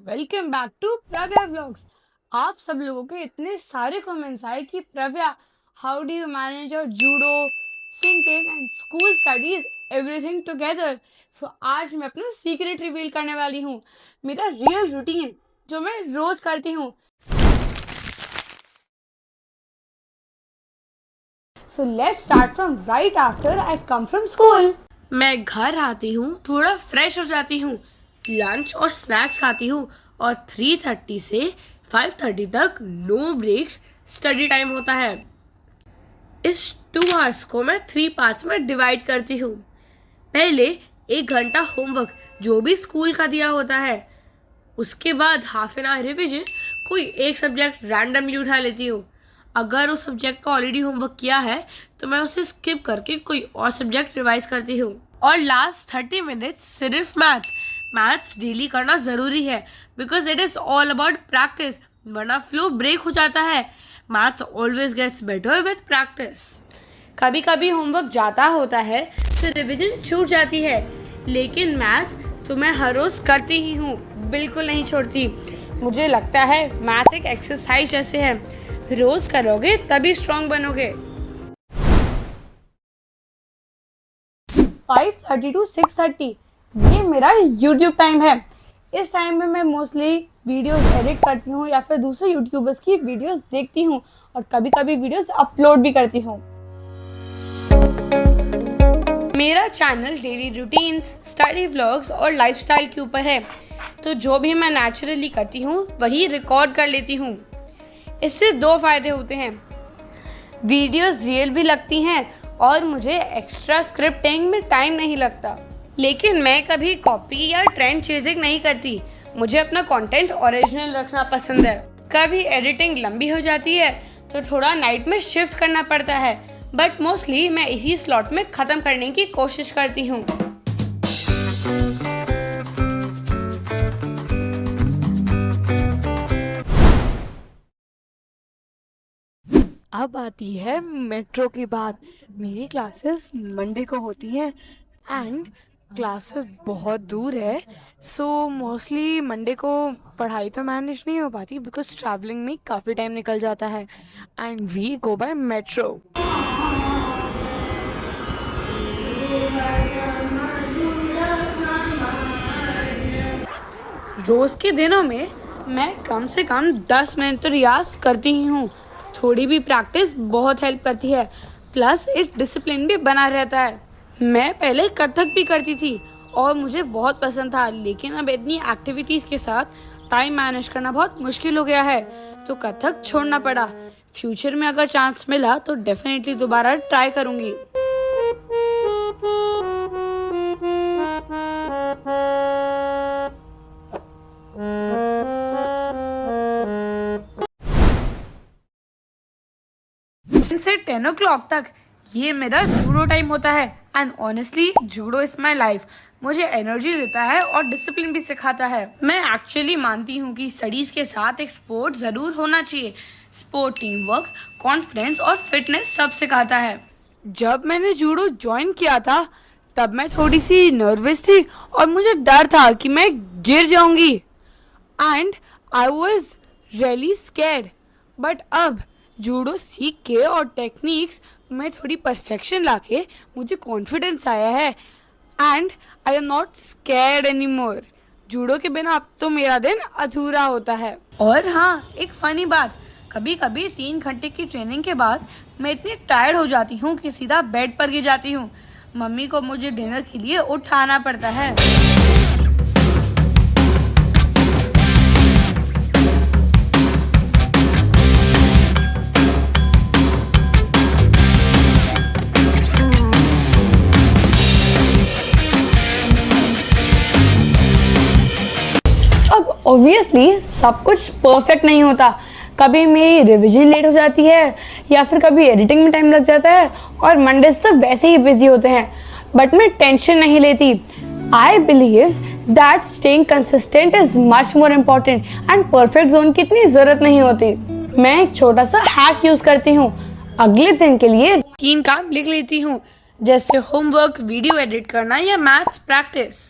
Welcome back to Pravya vlogs. आप सब लोगों के इतने सारे कमेंट्स आए कि Pravya, how do you manage your judo, singing and school studies everything together. So आज मैं अपना सीक्रेट रिवील करने वाली हूँ, मेरा रियल रूटीन जो मैं रोज करती हूँ। So let's start from right after I come from school. मैं घर आती हूँ, थोड़ा फ्रेश हो जाती हूँ, लंच और स्नैक्स खाती हूँ और 3:30 से 5:30 तक नो ब्रेक्स स्टडी टाइम होता है। इस 2 आवर्स को मैं 3 पार्ट्स में डिवाइड करती हूँ। पहले 1 घंटा होमवर्क जो भी स्कूल का दिया होता है, उसके बाद हाफ एन आवर रिविजन, कोई एक सब्जेक्ट रैंडमली उठा लेती हूँ। अगर उस सब्जेक्ट का ऑलरेडी होमवर्क किया है तो मैं उसे स्किप करके कोई और सब्जेक्ट रिवाइज करती हूँ। और लास्ट 30 मिनट्स सिर्फ मैथ्स डेली करना ज़रूरी है, because it is all about practice, वरना फ्लो ब्रेक हो जाता है। Maths always gets better with practice. कभी कभी होमवर्क ज़्यादा होता है तो रिविजन छूट जाती है, लेकिन मैथ्स तो मैं हर रोज़ करती ही हूँ, बिल्कुल नहीं छोड़ती। मुझे लगता है मैथ्स एक एक्सरसाइज जैसे है, रोज़ करोगे तभी स्ट्रांग बनोगे। 5:30 to 6:30 ये मेरा YouTube टाइम है। इस टाइम में मैं मोस्टली वीडियोस एडिट करती हूँ या फिर दूसरे यूट्यूबर्स की वीडियोस देखती हूँ और कभी कभी वीडियोस अपलोड भी करती हूँ। मेरा channel daily routines, study vlogs और लाइफस्टाइल के ऊपर है, तो जो भी मैं नेचुरली करती हूँ वही रिकॉर्ड कर लेती हूँ। इससे 2 फायदे होते हैं, वीडियोस रियल भी लगती हैं और मुझे एक्स्ट्रा स्क्रिप्टिंग में टाइम नहीं लगता। लेकिन मैं कभी कॉपी या ट्रेंड चेजिंग नहीं करती, मुझे अपना कंटेंट ओरिजिनल रखना पसंद है। कभी एडिटिंग लंबी हो जाती है तो थोड़ा नाइट में शिफ्ट करना पड़ता है, बट मोस्टली मैं इसी स्लॉट में ख़त्म करने की कोशिश करती हूँ। अब आती है मेट्रो की बात। मेरी क्लासेस मंडे को होती हैं एंड क्लासेस बहुत दूर है, सो मोस्टली मंडे को पढ़ाई तो मैनेज नहीं हो पाती बिकॉज ट्रैवलिंग में काफ़ी टाइम निकल जाता है and we go by metro. रोज़ के दिनों में मैं कम से कम 10 मिनट तो रियाज करती ही हूँ। थोड़ी भी प्रैक्टिस बहुत हेल्प करती है, प्लस इस डिसिप्लिन भी बना रहता है। मैं पहले कथक भी करती थी और मुझे बहुत पसंद था, लेकिन अब इतनी एक्टिविटीज़ के साथ टाइम मैनेज करना बहुत मुश्किल हो गया है, तो कथक छोड़ना पड़ा। फ्यूचर में अगर चांस मिला तो डेफिनेटली दोबारा ट्राई करूँगी। से 10 o'clock तक ये मेरा जूडो टाइम होता है and honestly judo is my life. मुझे एनर्जी देता है और डिसिप्लिन भी सिखाता है। मैं एक्चुअली मानती हूँ कि स्टडीज के साथ एक स्पोर्ट जरूर होना चाहिए। स्पोर्ट टीम वर्क, कॉन्फिडेंस और फिटनेस सब सिखाता है। जब मैंने जूडो ज्वाइन किया था तब मैं थोड़ी सी नर्वस थी और मुझे डर था कि मैं गिर जाऊंगी and I was really scared, but अब जूडो सीख के और टेक्निक्स में थोड़ी परफेक्शन लाके मुझे कॉन्फिडेंस आया है and I am not scared any more. Judo के बिना अब तो मेरा दिन अधूरा होता है। और हाँ, एक फनी बात, कभी कभी 3 घंटे की ट्रेनिंग के बाद मैं इतनी टायर्ड हो जाती हूँ कि सीधा बेड पर गिर जाती हूँ। मम्मी को मुझे डिनर के लिए उठाना पड़ता है। ऑब्वियसली सब कुछ परफेक्ट नहीं होता, कभी मेरी रिवीजन लेट हो जाती है या फिर कभी एडिटिंग में टाइम लग जाता है और मंडेज तो वैसे ही बिजी होते हैं, बट मैं टेंशन नहीं लेती। I believe that staying consistent is much more important and perfect zone की इतनी जरूरत नहीं होती। मैं एक छोटा सा हैक यूज करती हूँ, अगले दिन के लिए 3 काम लिख लेती हूँ, जैसे होमवर्क, वीडियो एडिट करना या मैथ्स प्रैक्टिस।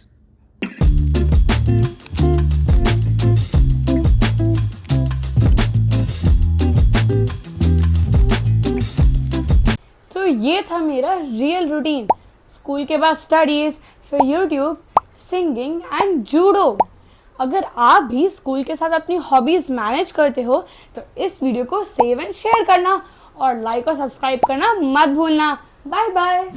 तो ये था मेरा रियल रूटीन। स्कूल के बाद स्टडीज़, फिर यूट्यूब, सिंगिंग एंड जूडो। अगर आप भी स्कूल के साथ अपनी हॉबीज़ मैनेज करते हो तो इस वीडियो को सेव एंड शेयर करना और लाइक और सब्सक्राइब करना मत भूलना। Bye bye.